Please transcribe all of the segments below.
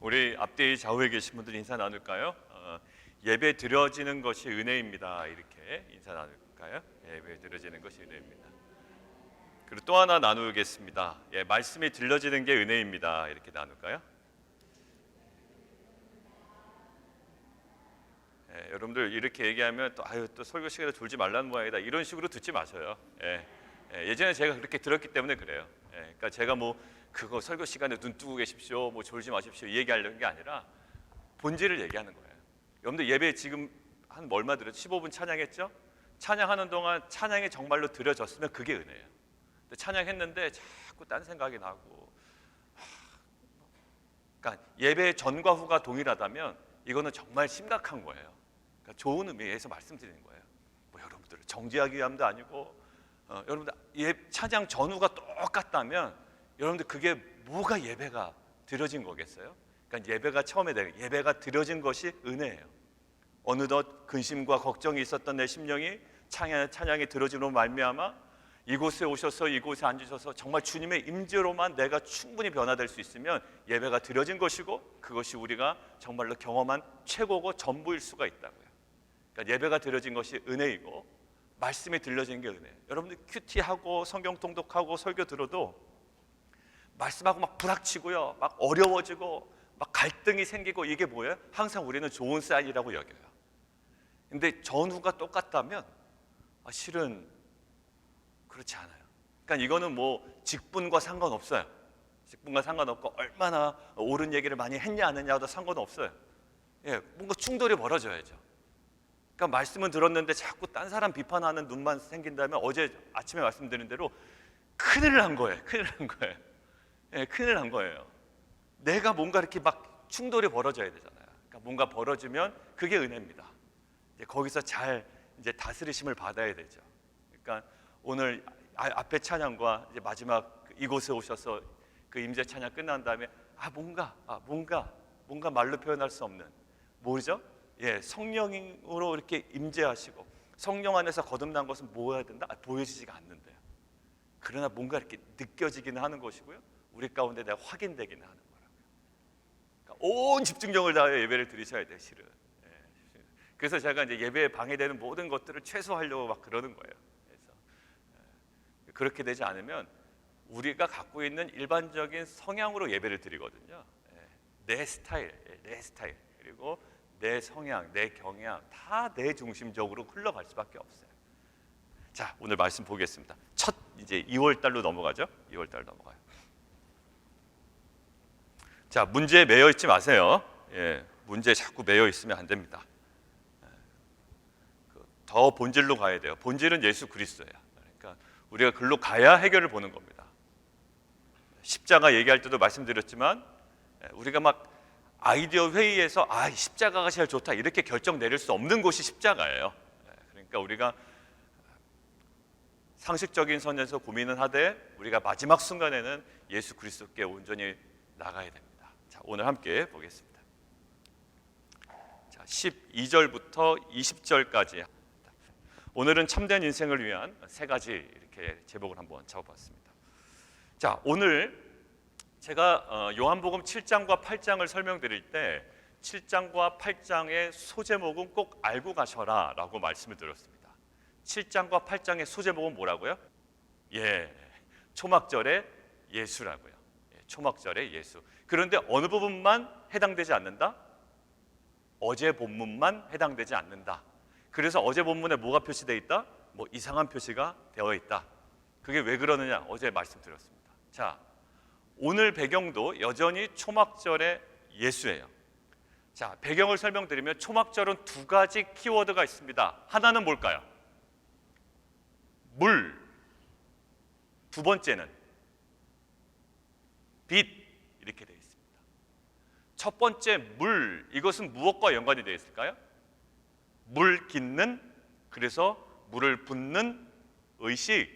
우리 앞뒤 좌우에 계신 분들 인사 나눌까요? 예배 드려지는 것이 은혜입니다. 이렇게 인사 나눌까요? 예배 드려지는 것이 은혜입니다. 그리고 또 하나 나누겠습니다. 말씀이 들려지는 게 은혜입니다. 이렇게 나눌까요? 여러분들 이렇게 얘기하면 또 설교 시간에 졸지 말라는 모양이다. 이런 식으로 듣지 마셔요. 예전에 제가 그렇게 들었기 때문에 그래요. 그러니까 제가 그거 설교 시간에 눈 뜨고 계십시오, 졸지 마십시오 이 얘기하려는 게 아니라 본질을 얘기하는 거예요. 여러분들 예배 지금 한 얼마 드렸죠? 15분 찬양했죠? 찬양하는 동안 찬양이 정말로 드려졌으면 그게 은혜예요. 근데 찬양했는데 자꾸 딴 생각이 나고, 그러니까 예배 전과 후가 동일하다면 이거는 정말 심각한 거예요. 그러니까 좋은 의미에서 말씀드리는 거예요. 여러분들을 정죄하기 위함도 아니고, 여러분들 찬양 전후가 똑같다면 여러분들 그게 뭐가 예배가 드려진 거겠어요? 그러니까 예배가 처음에 예배가 드려진 것이 은혜예요. 어느덧 근심과 걱정이 있었던 내 심령이 찬양이 드려짐으로 말미암아 이곳에 오셔서 이곳에 앉으셔서 정말 주님의 임재로만 내가 충분히 변화될 수 있으면 예배가 드려진 것이고, 그것이 우리가 정말로 경험한 최고고 전부일 수가 있다고요. 그러니까 예배가 드려진 것이 은혜이고 말씀이 들려진 게 은혜예요. 여러분들 큐티하고 성경 통독하고 설교 들어도 말씀하고 막 부닥치고요, 막 어려워지고 막 갈등이 생기고, 이게 뭐예요? 항상 우리는 좋은 사인이라고 여겨요. 근데 전후가 똑같다면 실은 그렇지 않아요. 그러니까 이거는 직분과 상관없어요. 직분과 상관없고 얼마나 옳은 얘기를 많이 했냐 안 했냐도 상관없어요. 뭔가 충돌이 벌어져야죠. 그러니까 말씀은 들었는데 자꾸 딴 사람 비판하는 눈만 생긴다면 어제 아침에 말씀드린 대로 큰일 난 거예요. 큰일 난 거예요. 내가 뭔가 이렇게 막 충돌이 벌어져야 되잖아요. 그러니까 뭔가 벌어지면 그게 은혜입니다. 이제 거기서 잘 다스리심을 받아야 되죠. 그러니까 오늘 앞에 찬양과 이제 마지막 이곳에 오셔서 그 임재 찬양 끝난 다음에 뭔가 말로 표현할 수 없는 뭐죠? 성령으로 이렇게 임재하시고 성령 안에서 거듭난 것은 뭐해야 된다? 보여지지가 않는데요. 그러나 뭔가 이렇게 느껴지기는 하는 것이고요. 우리 가운데 내가 확인되기는 하는 거라고요. 그러니까 온 집중력을 다하여 예배를 드리셔야 돼요, 실은. 그래서 제가 이제 예배에 방해되는 모든 것들을 최소화하려고 막 그러는 거예요. 그래서 그렇게 되지 않으면 우리가 갖고 있는 일반적인 성향으로 예배를 드리거든요. 내 스타일, 그리고 내 성향, 내 경향 다 내 중심적으로 흘러갈 수밖에 없어요. 자, 오늘 말씀 보겠습니다. 이제 2월 달로 넘어가죠. 2월 달 넘어가요. 자, 문제에 매여 있지 마세요. 문제에 자꾸 매여 있으면 안 됩니다. 더 본질로 가야 돼요. 본질은 예수 그리스도예요. 그러니까 우리가 글로 가야 해결을 보는 겁니다. 십자가 얘기할 때도 말씀드렸지만 우리가 막 아이디어 회의에서 십자가가 제일 좋다 이렇게 결정 내릴 수 없는 곳이 십자가예요. 그러니까 우리가 상식적인 선에서 고민은 하되 우리가 마지막 순간에는 예수 그리스도께 온전히 나가야 됩니다. 자, 오늘 함께 보겠습니다. 자, 12절부터 20절까지. 오늘은 참된 인생을 위한 세 가지 이렇게 제목을 한번 잡아봤습니다. 자, 오늘 제가 요한복음 7장과 8장을 설명드릴 때 7장과 8장의 소제목은 꼭 알고 가셔라 라고 말씀을 드렸습니다. 7장과 8장의 소제목은 뭐라고요? 초막절의 예수라고요. 초막절의 예수. 그런데 어느 부분만 해당되지 않는다? 어제 본문만 해당되지 않는다. 그래서 어제 본문에 뭐가 표시되어 있다? 이상한 표시가 되어 있다. 그게 왜 그러느냐? 어제 말씀드렸습니다. 자, 오늘 배경도 여전히 초막절의 예수예요. 자, 배경을 설명드리면 초막절은 두 가지 키워드가 있습니다. 하나는 뭘까요? 물. 두 번째는 빛. 이렇게 되어 있습니다. 첫 번째 물, 이것은 무엇과 연관이 되어 있을까요? 물 깃는, 그래서 물을 붓는 의식.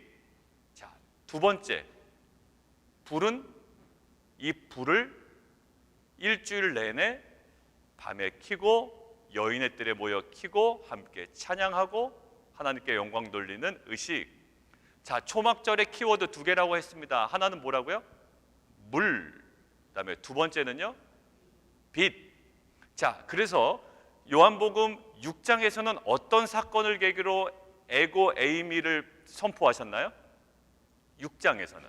자, 두 번째 불은, 이 불을 일주일 내내 밤에 켜고 여인의 뜰에 모여 켜고 함께 찬양하고 하나님께 영광 돌리는 의식. 자, 초막절의 키워드 두 개라고 했습니다. 하나는 뭐라고요? 물. 그다음에 두 번째는요? 빛. 자, 그래서 요한복음 6장에서는 어떤 사건을 계기로 에고 에이미를 선포하셨나요? 6장에서는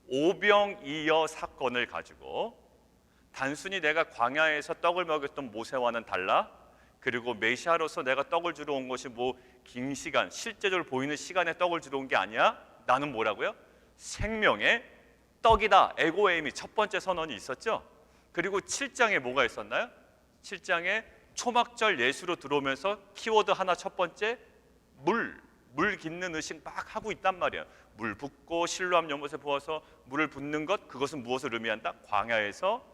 오병이어 사건을 가지고 단순히 내가 광야에서 떡을 먹였던 모세와는 달라, 그리고 메시아로서 내가 떡을 주러 온 것이 뭐 긴 시간, 실제적으로 보이는 시간에 떡을 주러 온 게 아니야. 나는 뭐라고요? 생명의 떡이다. 에고 에이미 첫 번째 선언이 있었죠. 그리고 7장에 뭐가 있었나요? 7장에 초막절 예수로 들어오면서 키워드 하나, 첫 번째 물 깃는 의식 막 하고 있단 말이에요. 물 붓고 실로암 연못에 부어서 물을 붓는 것, 그것은 무엇을 의미한다? 광야에서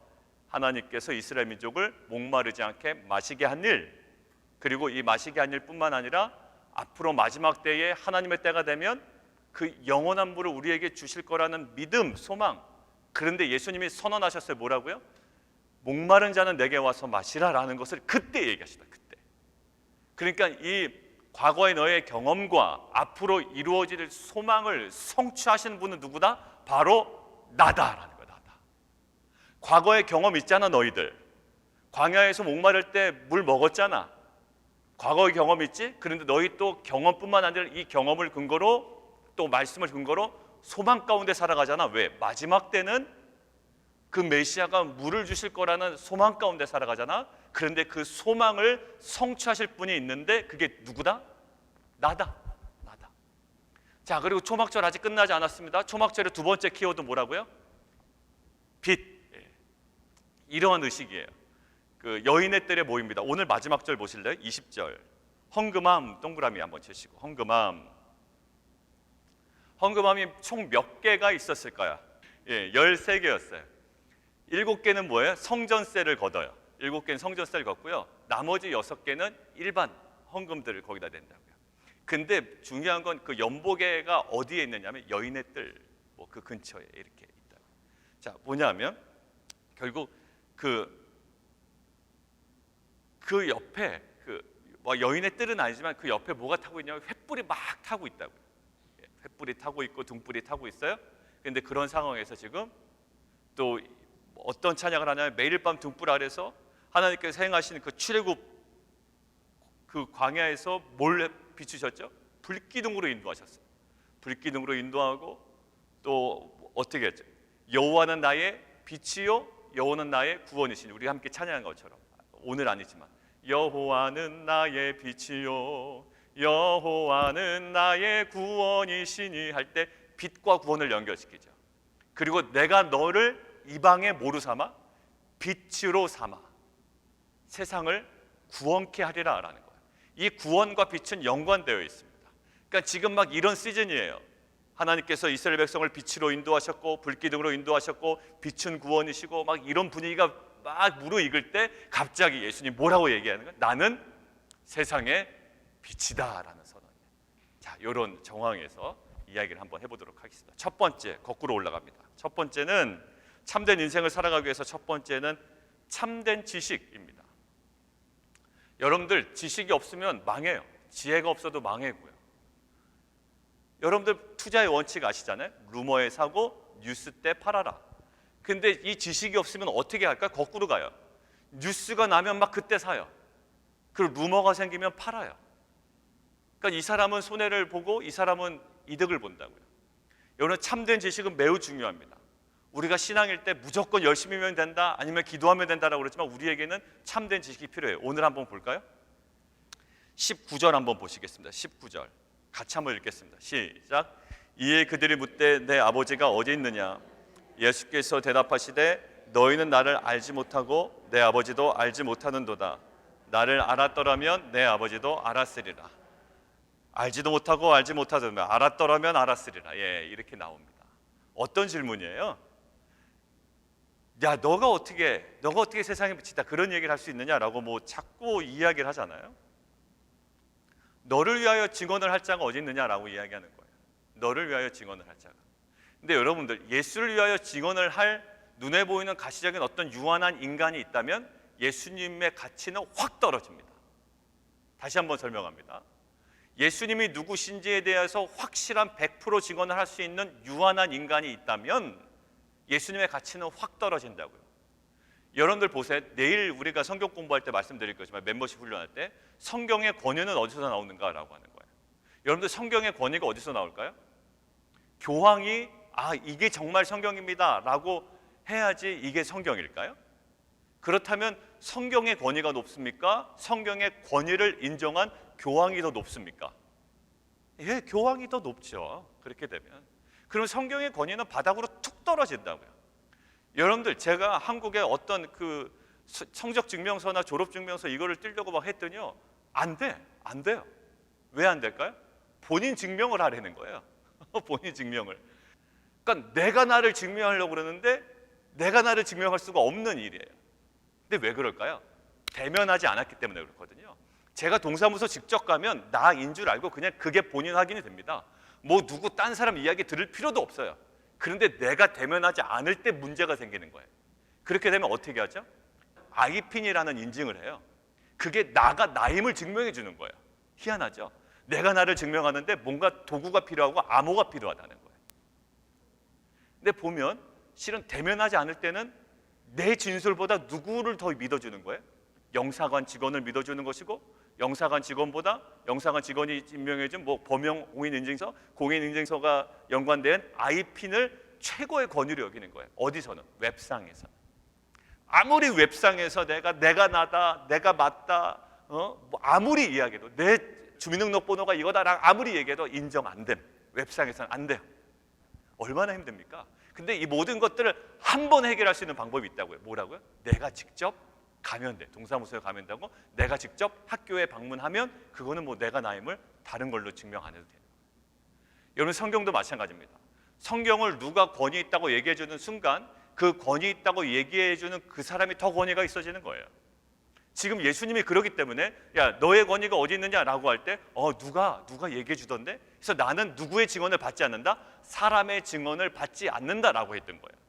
하나님께서 이스라엘 민족을 목마르지 않게 마시게 한 일, 그리고 이 마시게 한 일뿐만 아니라 앞으로 마지막 때에 하나님의 때가 되면 그 영원한 물을 우리에게 주실 거라는 믿음, 소망. 그런데 예수님이 선언하셨어요. 뭐라고요? 목마른 자는 내게 와서 마시라라는 것을 그때 얘기하시다. 그때. 그러니까 이 과거의 너의 경험과 앞으로 이루어질 소망을 성취하시는 분은 누구다? 바로 나다라는 거야. 나다. 과거의 경험 있잖아. 너희들 광야에서 목마를 때 물 먹었잖아. 과거의 경험 있지? 그런데 너희 또 경험뿐만 아니라 이 경험을 근거로, 또 말씀을 근거로 소망 가운데 살아가잖아. 왜? 마지막 때는 그 메시아가 물을 주실 거라는 소망 가운데 살아가잖아. 그런데 그 소망을 성취하실 분이 있는데 그게 누구다? 나다. 나다. 자, 그리고 초막절 아직 끝나지 않았습니다. 초막절의 두 번째 키워드 뭐라고요? 빛. 이러한 의식이에요. 그 여인의 뜰에 모입니다. 오늘 마지막 절 보실래요? 20절. 헝금함 동그라미 한번 치시고, 헝금함. 헝금함이 총 몇 개가 있었을까요? 13개였어요. 7개는 뭐예요? 성전세를 걷어요. 7개는 성전세를 걷고요. 나머지 6개는 일반 헌금들을 거기다 낸다고요. 근데 중요한 건 그 연보개가 어디에 있느냐면 여인의 뜰, 뭐 그 근처에 이렇게 있다. 자, 뭐냐면 결국 그 옆에 여인의 뜰은 아니지만 그 옆에 뭐가 타고 있냐면 횃불이 막 타고 있다고요. 횃불이 타고 있고 등불이 타고 있어요. 그런데 그런 상황에서 지금 또 어떤 찬양을 하냐면 매일 밤 등불 아래서 하나님께서 행하신 그 출애굽 그 광야에서 뭘 비추셨죠? 불기둥으로 인도하셨어요. 불기둥으로 인도하고 또 어떻게 했죠? 여호와는 나의 빛이요 여호와는 나의 구원이시니, 우리 함께 찬양한 것처럼 오늘 아니지만 여호와는 나의 빛이요 여호와는 나의 구원이시니 할 때 빛과 구원을 연결시키죠. 그리고 내가 너를 이방의 뭐로 삼아? 빛으로 삼아 세상을 구원케 하리라 라는 거예요. 이 구원과 빛은 연관되어 있습니다. 그러니까 지금 막 이런 시즌이에요. 하나님께서 이스라엘 백성을 빛으로 인도하셨고 불기둥으로 인도하셨고 빛은 구원이시고 막 이런 분위기가 막 무르익을 때 갑자기 예수님 뭐라고 얘기하는 거예요? 나는 세상의 빛이다 라는 선언이에요. 자, 이런 정황에서 이야기를 한번 해보도록 하겠습니다. 첫 번째, 거꾸로 올라갑니다. 첫 번째는 참된 인생을 살아가기 위해서 첫 번째는 참된 지식입니다. 여러분들 지식이 없으면 망해요. 지혜가 없어도 망해고요. 여러분들 투자의 원칙 아시잖아요. 루머에 사고 뉴스 때 팔아라. 근데 이 지식이 없으면 어떻게 할까? 거꾸로 가요. 뉴스가 나면 막 그때 사요. 그리고 루머가 생기면 팔아요. 그러니까 이 사람은 손해를 보고 이 사람은 이득을 본다고요. 여러분, 참된 지식은 매우 중요합니다. 우리가 신앙일 때 무조건 열심히 하면 된다, 아니면 기도하면 된다라고 그랬지만 우리에게는 참된 지식이 필요해요. 오늘 한번 볼까요? 19절 한번 보시겠습니다. 19절 같이 한번 읽겠습니다. 시작. 이에 그들이 묻되 내 아버지가 어디 있느냐? 예수께서 대답하시되 너희는 나를 알지 못하고 내 아버지도 알지 못하는도다. 나를 알았더라면 내 아버지도 알았으리라. 알지도 못하고 알지 못하더라면 알았더라면 알았으리라. 이렇게 나옵니다. 어떤 질문이에요? 야, 너가 어떻게 세상에 미치다 그런 얘기를 할 수 있느냐라고 뭐 자꾸 이야기를 하잖아요. 너를 위하여 증언을 할 자가 어디 있느냐라고 이야기하는 거예요. 너를 위하여 증언을 할 자가. 근데 여러분들, 예수를 위하여 증언을 할 눈에 보이는 가시적인 어떤 유한한 인간이 있다면 예수님의 가치는 확 떨어집니다. 다시 한번 설명합니다. 예수님이 누구신지에 대해서 확실한 100% 증언을 할 수 있는 유한한 인간이 있다면 예수님의 가치는 확 떨어진다고요. 여러분들 보세요. 내일 우리가 성경 공부할 때 말씀드릴 거지만 멤버십 훈련할 때 성경의 권위는 어디서 나오는가라고 하는 거예요. 여러분들 성경의 권위가 어디서 나올까요? 교황이 이게 정말 성경입니다 라고 해야지 이게 성경일까요? 그렇다면 성경의 권위가 높습니까? 성경의 권위를 인정한 교황이 더 높습니까? 예, 교황이 더 높죠. 그렇게 되면. 그럼 성경의 권위는 바닥으로 툭 떨어진다고요. 여러분들 제가 한국의 어떤 그 성적 증명서나 졸업 증명서 이거를 띄려고 막 했더니요, 안 돼요. 왜 안 될까요? 본인 증명을 하라는 거예요. 본인 증명을. 그러니까 내가 나를 증명하려고 그러는데 내가 나를 증명할 수가 없는 일이에요. 근데 왜 그럴까요? 대면하지 않았기 때문에 그렇거든요. 제가 동사무소 직접 가면 나인 줄 알고 그냥 그게 본인 확인이 됩니다. 뭐 누구 딴 사람 이야기 들을 필요도 없어요. 그런데 내가 대면하지 않을 때 문제가 생기는 거예요. 그렇게 되면 어떻게 하죠? 아이핀이라는 인증을 해요. 그게 나가 나임을 증명해 주는 거예요. 희한하죠? 내가 나를 증명하는데 뭔가 도구가 필요하고 암호가 필요하다는 거예요. 근데 보면 실은 대면하지 않을 때는 내 진술보다 누구를 더 믿어주는 거예요? 영사관 직원을 믿어주는 것이고, 영사관 직원보다 영사관 직원이 임명해준 뭐 범용 공인인증서, 공인인증서가 연관된 아이핀을 최고의 권위로 여기는 거예요. 어디서는? 웹상에서. 아무리 웹상에서 내가 나다, 내가 맞다, 뭐 아무리 이야기해도 내 주민등록번호가 이거다라고 아무리 얘기해도 인정 안 됨. 웹상에서는 안 돼요. 얼마나 힘듭니까? 근데 이 모든 것들을 한 번 해결할 수 있는 방법이 있다고요. 뭐라고요? 내가 직접 가면 돼. 동사무소에 가면 되고, 내가 직접 학교에 방문하면 그거는 뭐 내가 나임을 다른 걸로 증명 안 해도 돼요. 여러분 성경도 마찬가지입니다. 성경을 누가 권위 있다고 얘기해 주는 순간 그 권위 있다고 얘기해 주는 그 사람이 더 권위가 있어지는 거예요. 지금 예수님이 그러기 때문에 야 너의 권위가 어디 있느냐라고 할 때 누가 얘기해 주던데, 그래서 나는 누구의 증언을 받지 않는다? 사람의 증언을 받지 않는다라고 했던 거예요.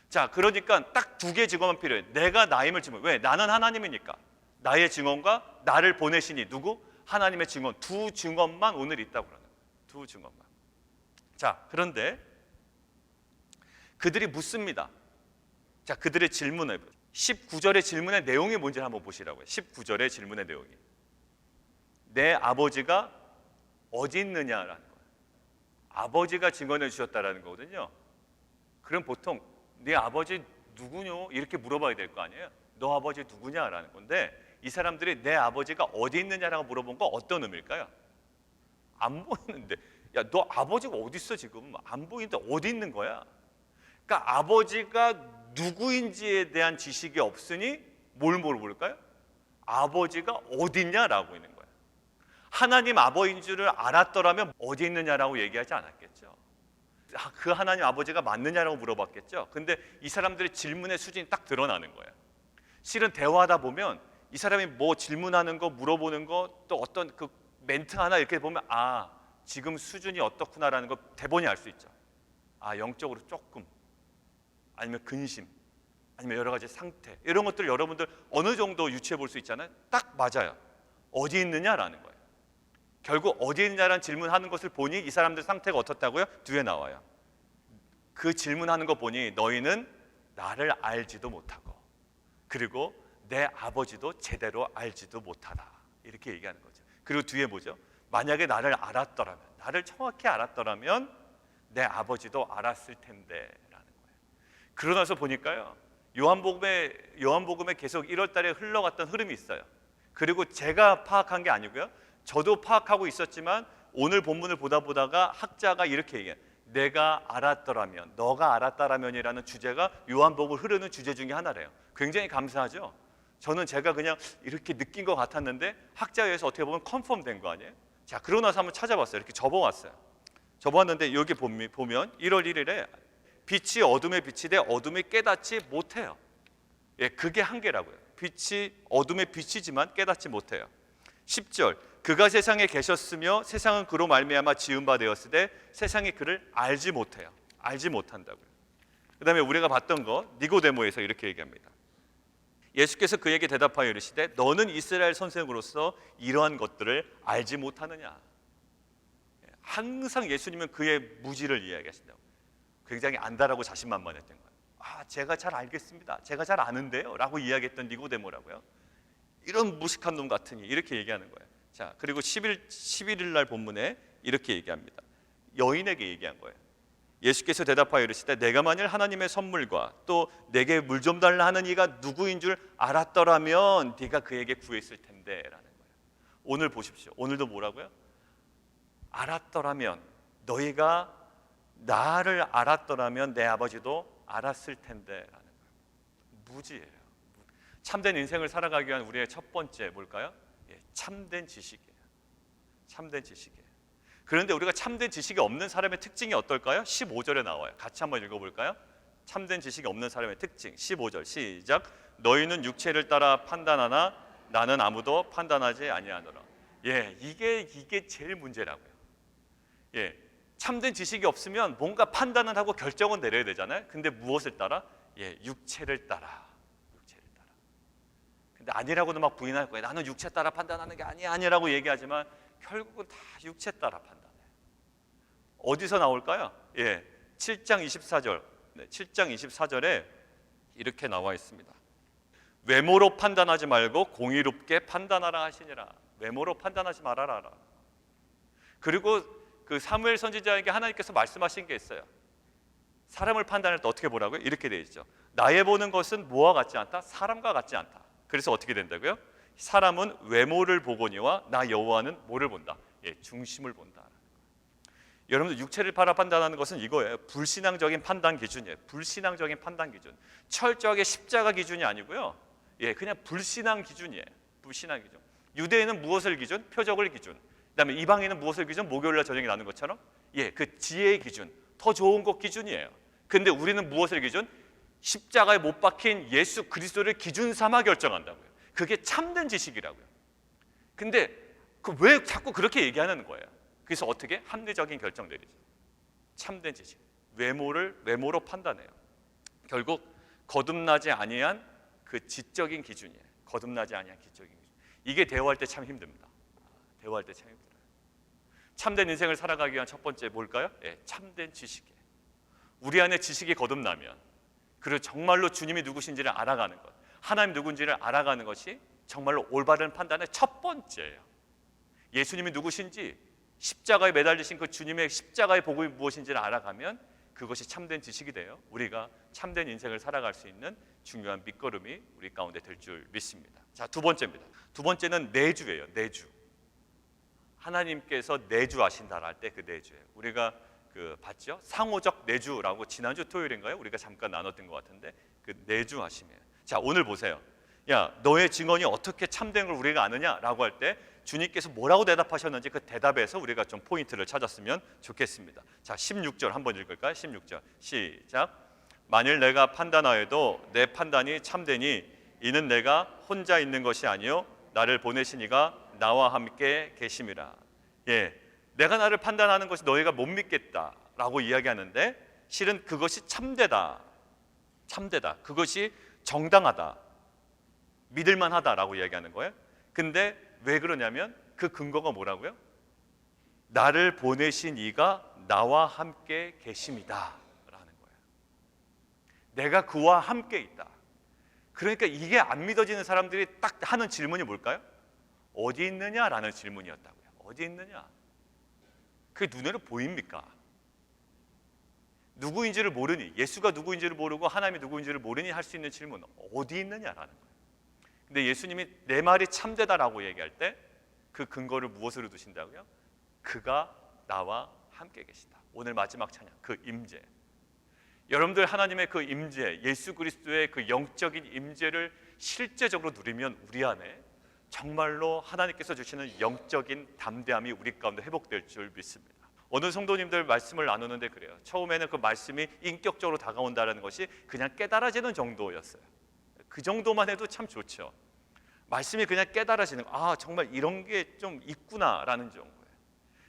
자, 그러니까 딱 두 개의 증언만 필요해. 내가 나임을 증언. 왜? 나는 하나님이니까. 나의 증언과 나를 보내시니 누구? 하나님의 증언. 두 증언만 오늘 있다고 그러는 거예요. 두 증언만. 자, 그런데 그들이 묻습니다. 자, 그들의 질문을 19절의 질문의 내용이 뭔지 한번 보시라고요. 19절의 질문의 내용이 내 아버지가 어디 있느냐라는 거예요. 아버지가 증언해 주셨다라는 거거든요. 그럼 보통 네 아버지 누구뇨? 이렇게 물어봐야 될 거 아니에요. 너 아버지 누구냐라는 건데 이 사람들이 내 아버지가 어디 있느냐라고 물어본 거 어떤 의미일까요? 안 보이는데, 야 너 아버지가 어디 있어 지금? 안 보이는데 어디 있는 거야? 그러니까 아버지가 누구인지에 대한 지식이 없으니 뭘 물을까요? 아버지가 어디 있냐라고 있는 거예요. 하나님 아버지인 줄을 알았더라면 어디 있느냐라고 얘기하지 않았겠죠. 그 하나님 아버지가 맞느냐라고 물어봤겠죠. 근데 이 사람들의 질문의 수준이 딱 드러나는 거예요. 실은 대화하다 보면 이 사람이 뭐 질문하는 거, 물어보는 거, 또 어떤 그 멘트 하나 이렇게 보면 지금 수준이 어떻구나라는 거 대본이 알 수 있죠. 영적으로 조금, 아니면 근심, 아니면 여러 가지 상태, 이런 것들을 여러분들 어느 정도 유추해 볼 수 있잖아요. 딱 맞아요. 어디 있느냐라는 거예요. 결국 어디 있느냐라는 질문하는 것을 보니 이 사람들 상태가 어떻다고요? 뒤에 나와요. 그 질문하는 거 보니 너희는 나를 알지도 못하고 그리고 내 아버지도 제대로 알지도 못하다, 이렇게 얘기하는 거죠. 그리고 뒤에 뭐죠? 만약에 나를 알았더라면, 나를 정확히 알았더라면 내 아버지도 알았을 텐데 라는 거예요. 그러고 나서 보니까요, 요한복음에 계속 1월 달에 흘러갔던 흐름이 있어요. 그리고 제가 파악한 게 아니고요, 저도 파악하고 있었지만 오늘 본문을 보다가 학자가 이렇게 얘기해요. 내가 알았더라면, 너가 알았더라면이라는 주제가 요한복음을 흐르는 주제 중에 하나래요. 굉장히 감사하죠. 저는 제가 그냥 이렇게 느낀 것 같았는데 학자에 의해서 어떻게 보면 컨펌된 거 아니에요. 자, 그러고 나서 한번 찾아봤어요. 이렇게 접어왔어요. 접어왔는데 여기 보면 1월 1일에 빛이 어둠에 비치되 어둠이 깨닫지 못해요. 예, 그게 한계라고요. 빛이 어둠에 비치지만 깨닫지 못해요. 10절, 그가 세상에 계셨으며 세상은 그로 말미암아 지은 바 되었으되 세상이 그를 알지 못해요. 알지 못한다고요. 그 다음에 우리가 봤던 거 니고데모에서 이렇게 얘기합니다. 예수께서 그에게 대답하여 이르시되 너는 이스라엘 선생으로서 이러한 것들을 알지 못하느냐. 항상 예수님은 그의 무지를 이야기하신다고. 굉장히 안다라고 자신만만했던 거예요. 제가 잘 알겠습니다. 제가 잘 아는데요 라고 이야기했던 니고데모라고요. 이런 무식한 놈 같으니 이렇게 얘기하는 거예요. 자, 그리고 11일 날 본문에 이렇게 얘기합니다. 여인에게 얘기한 거예요. 예수께서 대답하여 이르시되 내가 만일 하나님의 선물과 또 내게 물 좀 달라 하는 이가 누구인 줄 알았더라면 네가 그에게 구했을 텐데 라는 거예요. 오늘 보십시오. 오늘도 뭐라고요? 알았더라면, 너희가 나를 알았더라면 내 아버지도 알았을 텐데 라는 거예요. 무지예요. 참된 인생을 살아가기 위한 우리의 첫 번째 뭘까요? 참된 지식이에요. 참된 지식이에요. 그런데 우리가 참된 지식이 없는 사람의 특징이 어떨까요? 15절에 나와요. 같이 한번 읽어볼까요? 참된 지식이 없는 사람의 특징 15절 시작. 너희는 육체를 따라 판단하나 나는 아무도 판단하지 아니하노라. 이게 제일 문제라고요. 참된 지식이 없으면 뭔가 판단을 하고 결정은 내려야 되잖아요. 근데 무엇을 따라? 육체를 따라. 육체를 따라. 근데 아니라고도 막 부인할 거예요. 나는 육체 따라 판단하는 게 아니라고 얘기하지만 결국은 다 육체 따라 판단해요. 어디서 나올까요? 7장 24절. 7장 24절에 이렇게 나와 있습니다. 외모로 판단하지 말고 공의롭게 판단하라 하시니라. 외모로 판단하지 말아라. 그리고 그 사무엘 선지자에게 하나님께서 말씀하신 게 있어요. 사람을 판단할 때 어떻게 보라고요? 이렇게 되어 있죠. 나의 보는 것은 뭐와 같지 않다? 사람과 같지 않다. 그래서 어떻게 된다고요? 사람은 외모를 보거니와 나 여호와는 뭐를 본다? 중심을 본다. 여러분들 육체를 바라 판단하는 것은 이거예요. 불신앙적인 판단 기준이에요. 불신앙적인 판단 기준. 철저하게 십자가 기준이 아니고요. 그냥 불신앙 기준이에요. 불신앙 기준. 유대인은 무엇을 기준? 표적을 기준. 그다음에 이방인은 무엇을 기준? 목요일날 저녁에 나는 것처럼 그 지혜의 기준, 더 좋은 것 기준이에요. 근데 우리는 무엇을 기준? 십자가에 못 박힌 예수 그리스도를 기준 삼아 결정한다고요. 그게 참된 지식이라고요. 근데 왜 자꾸 그렇게 얘기하는 거예요? 그래서 어떻게? 합리적인 결정 내리죠. 참된 지식. 외모로 판단해요. 결국 거듭나지 아니한 그 지적인 기준이에요. 거듭나지 아니한 지적인 기준. 이게 대화할 때 참 힘듭니다. 대화할 때 참 힘들어요. 참된 인생을 살아가기 위한 첫 번째 뭘까요? 참된 지식이에요. 우리 안에 지식이 거듭나면, 그리고 정말로 주님이 누구신지를 알아가는 것, 하나님 누군지를 알아가는 것이 정말로 올바른 판단의 첫 번째예요. 예수님이 누구신지, 십자가에 매달리신 그 주님의 십자가의 복음이 무엇인지를 알아가면 그것이 참된 지식이 돼요. 우리가 참된 인생을 살아갈 수 있는 중요한 밑거름이 우리 가운데 될 줄 믿습니다. 자, 두 번째입니다. 두 번째는 내주예요. 내주. 하나님께서 내주하신다 할 때 그 내주예요. 우리가 봤죠? 상호적 내주라고 지난주 토요일인가요? 우리가 잠깐 나눴던 것 같은데 그 내주하심이에요. 자, 오늘 보세요. 너의 증언이 어떻게 참된 걸 우리가 아느냐라고 할 때 주님께서 뭐라고 대답하셨는지 그 대답에서 우리가 좀 포인트를 찾았으면 좋겠습니다. 자, 16절 한번 읽을까요? 16절 시작. 만일 내가 판단하여도 내 판단이 참되니 이는 내가 혼자 있는 것이 아니요 나를 보내신 이가 나와 함께 계심이라. 내가 나를 판단하는 것이 너희가 못 믿겠다라고 이야기하는데 실은 그것이 참되다. 그것이 정당하다. 믿을만하다라고 이야기하는 거예요. 근데 왜 그러냐면 그 근거가 뭐라고요? 나를 보내신 이가 나와 함께 계심이다 라는 거예요. 내가 그와 함께 있다. 그러니까 이게 안 믿어지는 사람들이 딱 하는 질문이 뭘까요? 어디 있느냐라는 질문이었다고요. 어디 있느냐? 그게 눈으로 보입니까? 누구인지를 모르니, 예수가 누구인지를 모르고 하나님이 누구인지를 모르니 할 수 있는 질문, 어디 있느냐라는 거예요. 근데 예수님이 내 말이 참되다라고 얘기할 때 그 근거를 무엇으로 두신다고요? 그가 나와 함께 계시다. 오늘 마지막 찬양, 그 임재. 여러분들 하나님의 그 임재, 예수 그리스도의 그 영적인 임재를 실제적으로 누리면 우리 안에 정말로 하나님께서 주시는 영적인 담대함이 우리 가운데 회복될 줄 믿습니다. 어느 성도님들 말씀을 나누는데 그래요. 처음에는 그 말씀이 인격적으로 다가온다는 것이 그냥 깨달아지는 정도였어요. 그 정도만 해도 참 좋죠. 말씀이 그냥 깨달아지는 거, 정말 이런 게 좀 있구나라는 정도예요.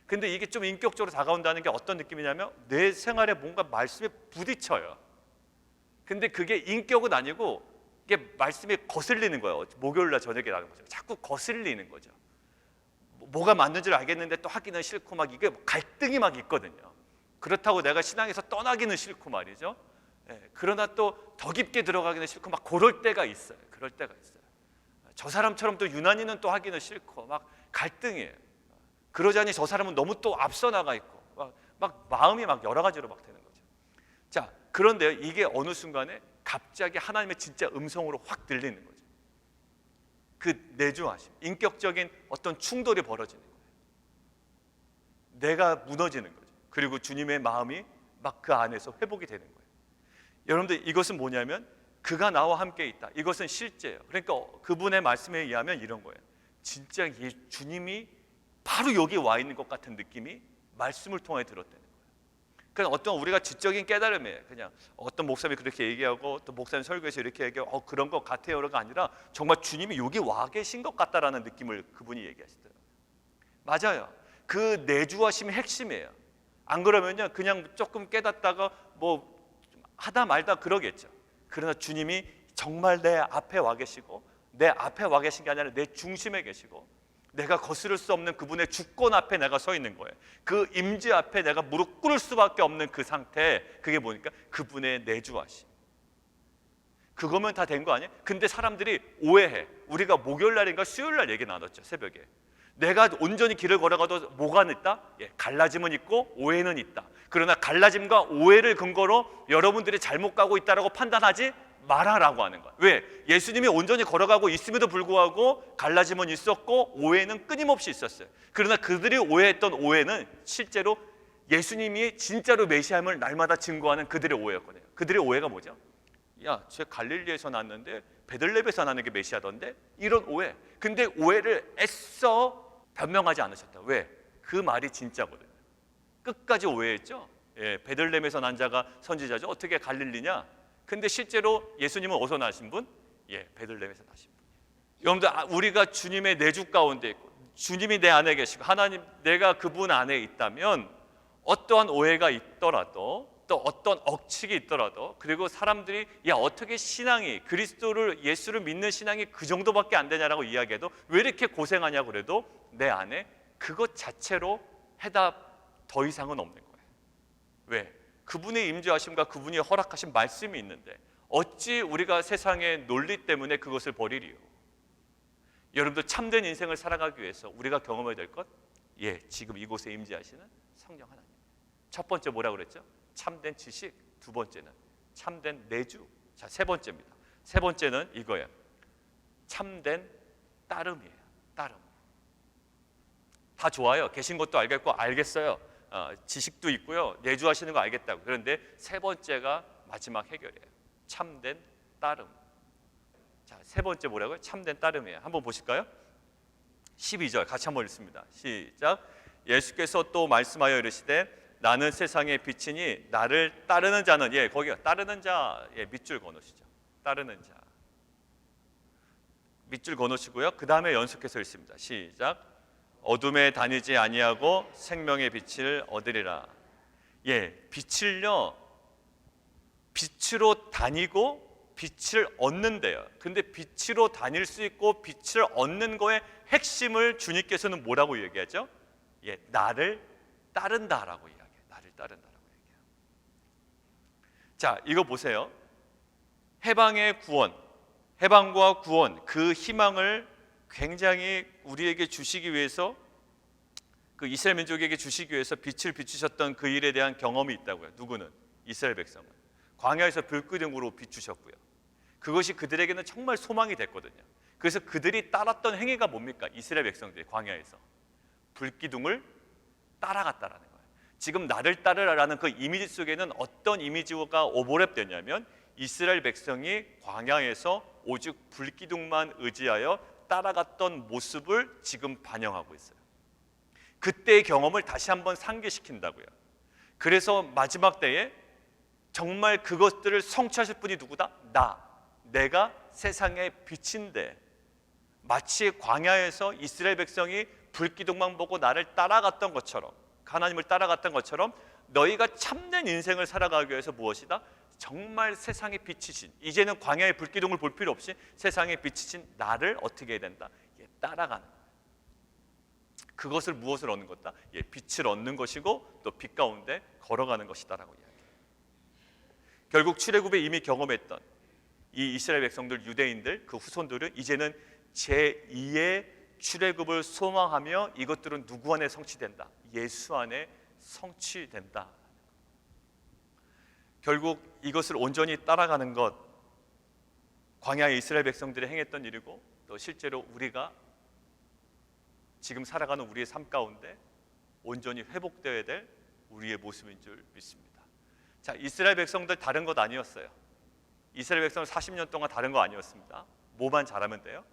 근데 이게 좀 인격적으로 다가온다는 게 어떤 느낌이냐면 내 생활에 뭔가 말씀에 부딪혀요. 근데 그게 인격은 아니고 이게 말씀이 거슬리는 거예요. 목요일날 저녁에 나가는 거죠. 자꾸 거슬리는 거죠. 뭐가 맞는지를 알겠는데 또 하기는 싫고 막 이게 갈등이 막 있거든요. 그렇다고 내가 신앙에서 떠나기는 싫고 말이죠. 그러나 또 더 깊게 들어가기는 싫고 막 그럴 때가 있어요. 그럴 때가 있어요. 저 사람처럼 또 유난히는 또 하기는 싫고 막 갈등이에요. 그러자니 저 사람은 너무 또 앞서 나가 있고 막 마음이 막 여러 가지로 막 되는 거죠. 자, 그런데 이게 어느 순간에 갑자기 하나님의 진짜 음성으로 확 들리는 거죠. 그 내주하심, 인격적인 어떤 충돌이 벌어지는 거예요. 내가 무너지는 거죠. 그리고 주님의 마음이 막 그 안에서 회복이 되는 거예요. 여러분들, 이것은 뭐냐면 그가 나와 함께 있다. 이것은 실제예요. 그러니까 그분의 말씀에 의하면 이런 거예요. 진짜 주님이 바로 여기 와 있는 것 같은 느낌이 말씀을 통해 들었다는 거예요. 그냥 어떤 우리가 지적인 깨달음이에요. 그냥 어떤 목사님이 그렇게 얘기하고 또 목사님 설교에서 이렇게 얘기하고 그런 것 같아요가 아니라 정말 주님이 여기 와 계신 것 같다라는 느낌을 그분이 얘기하시더라고요. 맞아요. 그 내주하심이 핵심이에요. 안 그러면요 그냥 조금 깨닫다가 뭐 하다 말다 그러겠죠. 그러나 주님이 정말 내 앞에 와 계시고 내 앞에 와 계신 게 아니라 내 중심에 계시고 내가 거스를 수 없는 그분의 주권 앞에 내가 서 있는 거예요. 그 임재 앞에 내가 무릎 꿇을 수밖에 없는 그 상태, 그게 뭐니까 그분의 내주하심. 그거면 다 된 거 아니에요? 근데 사람들이 오해해. 우리가 목요일날인가 수요일날 얘기 나눴죠, 새벽에. 내가 온전히 길을 걸어가도 뭐가 있다? 갈라짐은 있고 오해는 있다. 그러나 갈라짐과 오해를 근거로 여러분들이 잘못 가고 있다라고 판단하지 말아라고 하는 거야. 왜? 예수님이 온전히 걸어가고 있음에도 불구하고 갈라짐은 있었고 오해는 끊임없이 있었어요. 그러나 그들이 오해했던 오해는 실제로 예수님이 진짜로 메시아임을 날마다 증거하는 그들의 오해였거든요. 그들의 오해가 뭐죠? 야, 쟤 갈릴리에서 났는데 베들레헴에서 나는 게 메시아던데? 이런 오해. 근데 오해를 애써 변명하지 않으셨다. 왜? 그 말이 진짜거든요. 끝까지 오해했죠. 베들레헴에서 난 자가 선지자죠. 어떻게 갈릴리냐? 근데 실제로 예수님은 어디서 나신 분? 베들레헴에서 나신 분. 여러분들, 우리가 주님의 내주 가운데 있고 주님이 내 안에 계시고 하나님, 내가 그분 안에 있다면 어떠한 오해가 있더라도 또 어떤 억측이 있더라도, 그리고 사람들이 야 어떻게 신앙이 그리스도를 예수를 믿는 신앙이 그 정도밖에 안 되냐라고 이야기해도 왜 이렇게 고생하냐고 그래도 내 안에 그것 자체로 해답 더 이상은 없는 거예요. 왜? 그분의 임재하심과 그분이 허락하신 말씀이 있는데 어찌 우리가 세상의 논리 때문에 그것을 버리리요? 여러분들, 참된 인생을 살아가기 위해서 우리가 경험해야 될 것, 지금 이곳에 임재하시는 성령 하나님. 첫 번째 뭐라고 그랬죠? 참된 지식. 두 번째는 참된 내주. 자, 세 번째입니다. 세 번째는 이거예요. 참된 따름이에요. 따름. 다 좋아요. 계신 것도 알겠고 알겠어요. 지식도 있고요. 내주하시는 거 알겠다고. 그런데 세 번째가 마지막 해결이에요. 참된 따름. 자, 세 번째 뭐라고요? 참된 따름이에요. 한번 보실까요? 12절 같이 한번 읽습니다. 시작. 예수께서 또 말씀하여 이르시되 나는 세상의 빛이니 나를 따르는 자는, 거기가 따르는 자, 밑줄 거놓으시죠. 따르는 자. 밑줄 거놓으시고요. 그 다음에 연속해서 읽습니다. 시작. 어둠에 다니지 아니하고 생명의 빛을 얻으리라. 빛을요, 빛으로 다니고 빛을 얻는데요. 근데 빛으로 다닐 수 있고 빛을 얻는 거의 핵심을 주님께서는 뭐라고 얘기하죠? 나를 따른다라고 이야기해요. 나를 따른다라고 얘기해요. 자, 이거 보세요. 해방의 구원, 해방과 구원, 그 희망을 굉장히 우리에게 주시기 위해서, 그 이스라엘 민족에게 주시기 위해서 빛을 비추셨던 그 일에 대한 경험이 있다고요. 누구는? 이스라엘 백성은. 광야에서 불기둥으로 비추셨고요. 그것이 그들에게는 정말 소망이 됐거든요. 그래서 그들이 따랐던 행위가 뭡니까? 이스라엘 백성들이 광야에서 불기둥을 따라갔다라는 거예요. 지금 나를 따르라라는 그 이미지 속에는 어떤 이미지가 오버랩되냐면 이스라엘 백성이 광야에서 오직 불기둥만 의지하여 따라갔던 모습을 지금 반영하고 있어요. 그때의 경험을 다시 한번 상기시킨다고요. 그래서 마지막 때에 정말 그것들을 성취하실 분이 누구다? 내가 세상의 빛인데, 마치 광야에서 이스라엘 백성이 불기둥만 보고 나를 따라갔던 것처럼, 하나님을 따라갔던 것처럼 너희가 참된 인생을 살아가기 위해서 무엇이다? 정말 세상의 빛이신, 이제는 광야의 불기둥을 볼 필요 없이 세상의 빛이신 나를 어떻게 해야 된다? 따라가는 거예요. 그것을 무엇을 얻는 것이다? 빛을 얻는 것이고 또 빛 가운데 걸어가는 것이다라고 이야기해요. 결국 출애굽에 이미 경험했던 이 이스라엘 백성들, 유대인들, 그 후손들은 이제는 제2의 출애굽을 소망하며 이것들은 누구 안에 성취된다? 예수 안에 성취된다. 결국 이것을 온전히 따라가는 것, 광야의 이스라엘 백성들이 행했던 일이고, 또 실제로 우리가 지금 살아가는 우리의 삶 가운데 온전히 회복되어야 될 우리의 모습인 줄 믿습니다. 자, 이스라엘 백성들 다른 것 아니었어요. 이스라엘 백성은 40년 동안 다른 거 아니었습니다. 뭐만 잘하면 돼요?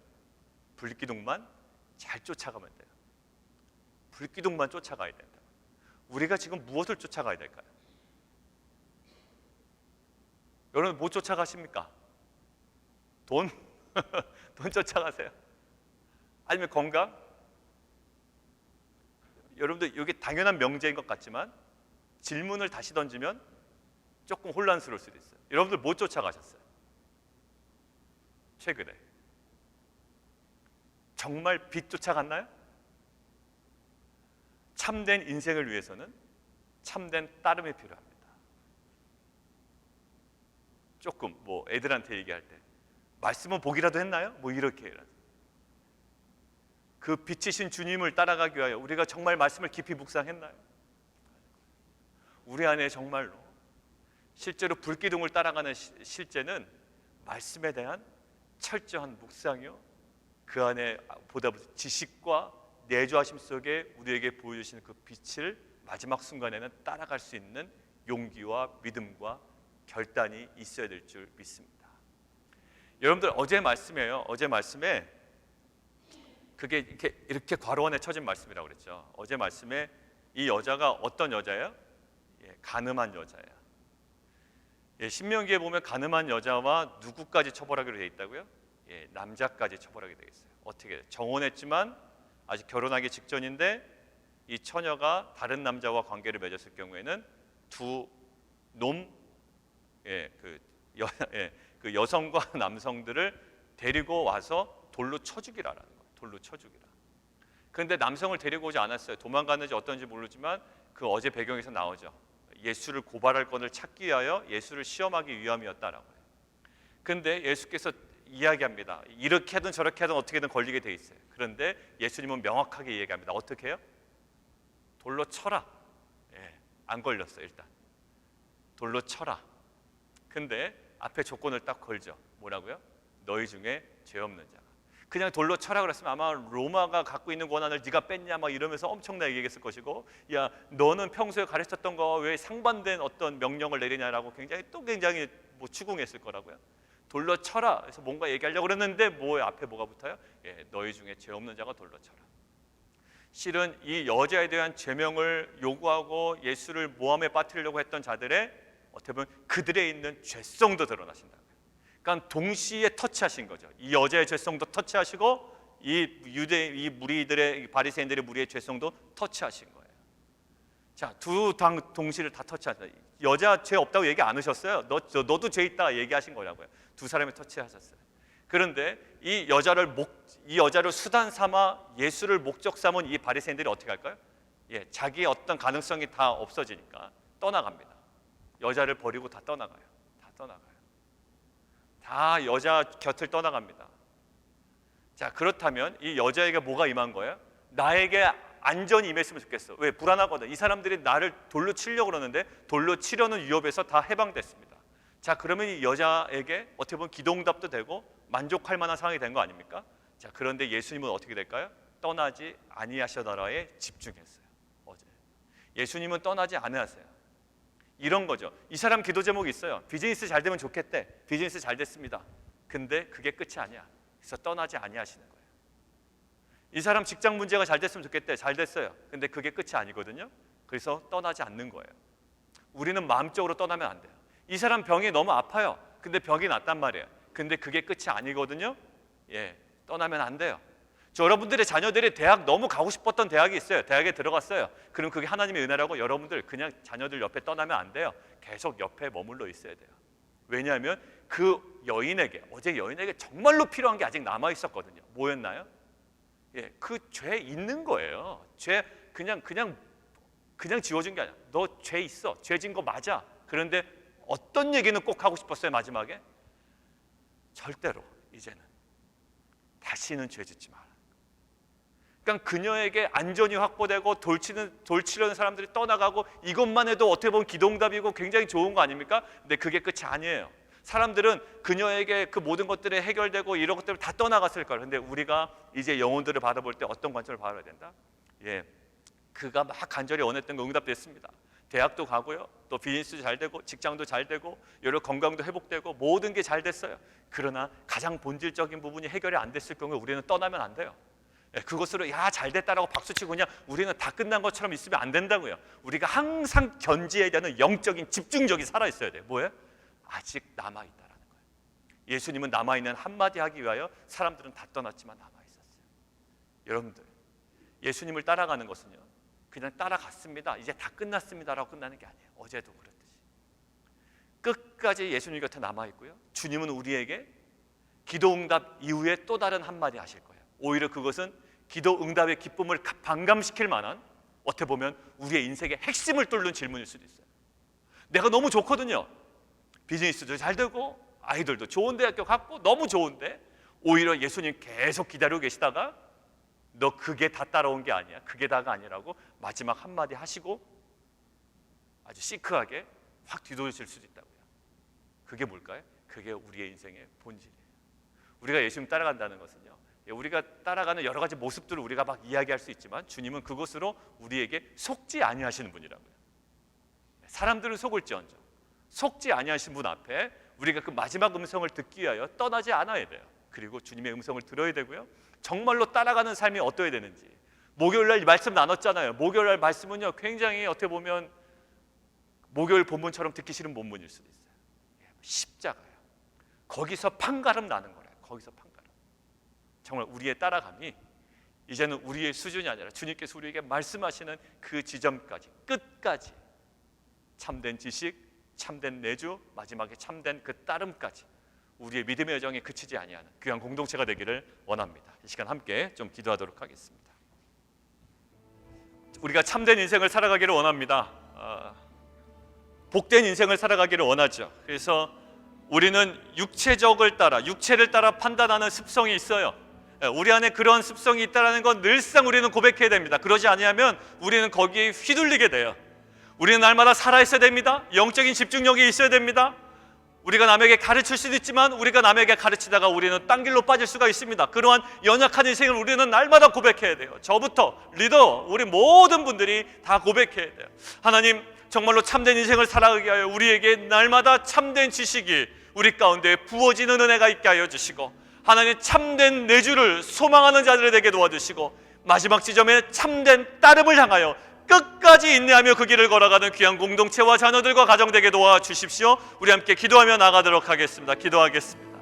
불기둥만 잘 쫓아가면 돼요. 불기둥만 쫓아가야 된다. 우리가 지금 무엇을 쫓아가야 될까요? 여러분 뭐 쫓아가십니까? 돈? 돈 쫓아가세요? 아니면 건강? 여러분들 이게 당연한 명제인 것 같지만 질문을 다시 던지면 조금 혼란스러울 수도 있어요. 여러분들 뭐 쫓아가셨어요? 최근에 정말 빚 쫓아갔나요? 참된 인생을 위해서는 참된 따름이 필요합니다. 조금 뭐 애들한테 얘기할 때 말씀은 보기라도 했나요? 뭐 이렇게 그 빛이신 주님을 따라가기 위하여 우리가 정말 말씀을 깊이 묵상했나요? 우리 안에 정말로 실제로 불기둥을 따라가는 실제는 말씀에 대한 철저한 묵상이요, 그 안에 보다 지식과 내주하심 속에 우리에게 보여주시는 그 빛을 마지막 순간에는 따라갈 수 있는 용기와 믿음과 결단이 있어야 될 줄 믿습니다. 여러분들 어제 말씀이에요. 어제 말씀에 그게 이렇게 괄호 안에 쳐진 말씀이라고 그랬죠. 어제 말씀에 이 여자가 어떤 여자예요? 가늠한 여자예요. 신명기에 보면 가늠한 여자와 누구까지 처벌하기로 되어 있다고요? 남자까지 처벌하게 되어 있어요. 어떻게? 정혼했지만 아직 결혼하기 직전인데 이 처녀가 다른 남자와 관계를 맺었을 경우에는 두 놈, 그 여성과 남성들을 데리고 와서 돌로 쳐 죽이라라는 거예요. 돌로 쳐 죽이라. 그런데 남성을 데리고 오지 않았어요. 도망갔는지 어떤지 모르지만 그 어제 배경에서 나오죠. 예수를 고발할 건을 찾기 위하여 예수를 시험하기 위함이었다라고 해요. 그런데 예수께서 이야기합니다. 이렇게 하든 저렇게 하든 어떻게든 걸리게 돼 있어요. 그런데 예수님은 명확하게 얘기합니다. 어떻게 해요? 돌로 쳐라. 안 걸렸어요. 일단 돌로 쳐라. 근데 앞에 조건을 딱 걸죠. 뭐라고요? 너희 중에 죄 없는 자가. 그냥 돌로 쳐라 그랬으면 아마 로마가 갖고 있는 권한을 네가 뺐냐 막 이러면서 엄청나게 얘기했을 것이고, 야 너는 평소에 가르쳤던 거 왜 상반된 어떤 명령을 내리냐라고 굉장히 뭐 추궁했을 거라고요. 돌로 쳐라. 그래서 뭔가 얘기하려고 그랬는데 앞에 뭐가 붙어요? 너희 중에 죄 없는 자가 돌로 쳐라. 실은 이 여자에 대한 죄명을 요구하고 예수를 모함에 빠뜨리려고 했던 자들의 어떻게 보면 그들에 있는 죄성도 드러나신다. 그러니까 동시에 터치하신 거죠. 이 여자의 죄성도 터치하시고 이 무리들의 바리새인들의 무리의 죄성도 터치하신 거예요. 자, 두 동시를 다 터치하셨어요. 여자 죄 없다고 얘기 안 하셨어요. 너도 죄 있다 얘기하신 거라고요. 두 사람이 터치하셨어요. 그런데 이 여자를 수단 삼아 예수를 목적 삼은 이 바리새인들이 어떻게 할까요? 자기의 어떤 가능성이 다 없어지니까 떠나갑니다. 여자를 버리고 다 떠나가요. 다 여자 곁을 떠나갑니다. 자, 그렇다면 이 여자에게 뭐가 임한 거예요? 나에게 안전이 임했으면 좋겠어. 왜? 불안하거든. 이 사람들이 나를 돌로 치려고 그러는데 돌로 치려는 위협에서 다 해방됐습니다. 자, 그러면 이 여자에게 어떻게 보면 기도응답도 되고 만족할 만한 상황이 된 거 아닙니까? 자, 그런데 예수님은 어떻게 될까요? 떠나지 아니하시더라에 집중했어요. 어제 예수님은 떠나지 않으세요. 이런 거죠. 이 사람 기도 제목이 있어요. 비즈니스 잘 되면 좋겠대. 비즈니스 잘 됐습니다. 근데 그게 끝이 아니야. 그래서 떠나지 아니하시는 거예요. 이 사람 직장 문제가 잘 됐으면 좋겠대. 잘 됐어요. 근데 그게 끝이 아니거든요. 그래서 떠나지 않는 거예요. 우리는 마음적으로 떠나면 안 돼요. 이 사람 병이 너무 아파요. 근데 병이 낫단 말이에요. 근데 그게 끝이 아니거든요. 떠나면 안 돼요. 여러분들의 자녀들이 대학 너무 가고 싶었던 대학이 있어요. 대학에 들어갔어요. 그럼 그게 하나님의 은혜라고 여러분들 그냥 자녀들 옆에 떠나면 안 돼요. 계속 옆에 머물러 있어야 돼요. 왜냐하면 그 여인에게, 어제 여인에게 정말로 필요한 게 아직 남아 있었거든요. 뭐였나요? 그 죄 있는 거예요. 죄 그냥 지워준 게 아니야. 너 죄 있어. 죄 진 거 맞아. 그런데 어떤 얘기는 꼭 하고 싶었어요? 마지막에 절대로 이제는 다시는 죄 짓지 마라. 그러니까 그녀에게 안전이 확보되고 돌치려는 사람들이 떠나가고, 이것만 해도 어떻게 보면 기도응답이고 굉장히 좋은 거 아닙니까? 근데 그게 끝이 아니에요. 사람들은 그녀에게 그 모든 것들이 해결되고 이런 것들을 다 떠나갔을 거예요. 근데 우리가 이제 영혼들을 바라볼 때 어떤 관점을 바라봐야 된다? 그가 막 간절히 원했던 거 응답됐습니다. 대학도 가고요, 또 비즈니스도 잘 되고, 직장도 잘 되고, 여러 건강도 회복되고, 모든 게 잘 됐어요. 그러나 가장 본질적인 부분이 해결이 안 됐을 경우에 우리는 떠나면 안 돼요. 그것으로 야 잘 됐다라고 박수치고 그냥 우리는 다 끝난 것처럼 있으면 안 된다고요. 우리가 항상 견지해야 되는 영적인 집중력이 살아있어야 돼요. 뭐예요? 아직 남아있다라는 거예요. 예수님은 남아있는 한마디 하기 위하여 사람들은 다 떠났지만 남아있었어요. 여러분들, 예수님을 따라가는 것은요, 그냥 따라갔습니다, 이제 다 끝났습니다라고 끝나는 게 아니에요. 어제도 그랬듯이 끝까지 예수님 곁에 남아있고요, 주님은 우리에게 기도응답 이후에 또 다른 한마디 하실 거예요. 오히려 그것은 기도응답의 기쁨을 반감시킬 만한, 어떻게 보면 우리의 인생의 핵심을 뚫는 질문일 수도 있어요. 내가 너무 좋거든요. 비즈니스도 잘 되고 아이들도 좋은 대학교 갔고 너무 좋은데, 오히려 예수님 계속 기다리고 계시다가 너 그게 다 따라온 게 아니야, 그게 다가 아니라고 마지막 한마디 하시고 아주 시크하게 확 뒤돌으실 수도 있다고요. 그게 뭘까요? 그게 우리의 인생의 본질이에요. 우리가 예수님 따라간다는 것은요, 우리가 따라가는 여러 가지 모습들을 우리가 막 이야기할 수 있지만 주님은 그것으로 우리에게 속지 아니하시는 분이라고요. 사람들은 속을지언정 속지 아니하신 분 앞에 우리가 그 마지막 음성을 듣기 위하여 떠나지 않아야 돼요. 그리고 주님의 음성을 들어야 되고요, 정말로 따라가는 삶이 어떠해야 되는지. 목요일날 말씀 나눴잖아요. 목요일날 말씀은요, 굉장히 어떻게 보면 목요일 본문처럼 듣기 싫은 본문일 수도 있어요. 십자가요. 거기서 판가름 나는 거예요. 거기서 판가름. 정말 우리의 따라감이 이제는 우리의 수준이 아니라 주님께서 우리에게 말씀하시는 그 지점까지, 끝까지 참된 지식, 참된 내주, 마지막에 참된 그 따름까지 우리의 믿음의 여정에 그치지 아니하는 귀한 공동체가 되기를 원합니다. 이 시간 함께 좀 기도하도록 하겠습니다. 우리가 참된 인생을 살아가기를 원합니다. 복된 인생을 살아가기를 원하죠. 그래서 우리는 육체를 따라 판단하는 습성이 있어요. 우리 안에 그런 습성이 있다는 건 늘상 우리는 고백해야 됩니다. 그러지 아니하면 우리는 거기에 휘둘리게 돼요. 우리는 날마다 살아있어야 됩니다. 영적인 집중력이 있어야 됩니다. 우리가 남에게 가르칠 수도 있지만 우리가 남에게 가르치다가 우리는 딴 길로 빠질 수가 있습니다. 그러한 연약한 인생을 우리는 날마다 고백해야 돼요. 저부터 리더, 우리 모든 분들이 다 고백해야 돼요. 하나님, 정말로 참된 인생을 살아가게 하여 우리에게 날마다 참된 지식이 우리 가운데 부어지는 은혜가 있게 하여 주시고, 하나님 참된 내주를 소망하는 자들에게 도와주시고, 마지막 지점에 참된 따름을 향하여 끝까지 인내하며 그 길을 걸어가는 귀한 공동체와 자녀들과 가정 되게 도와주십시오. 우리 함께 기도하며 나가도록 하겠습니다. 기도하겠습니다.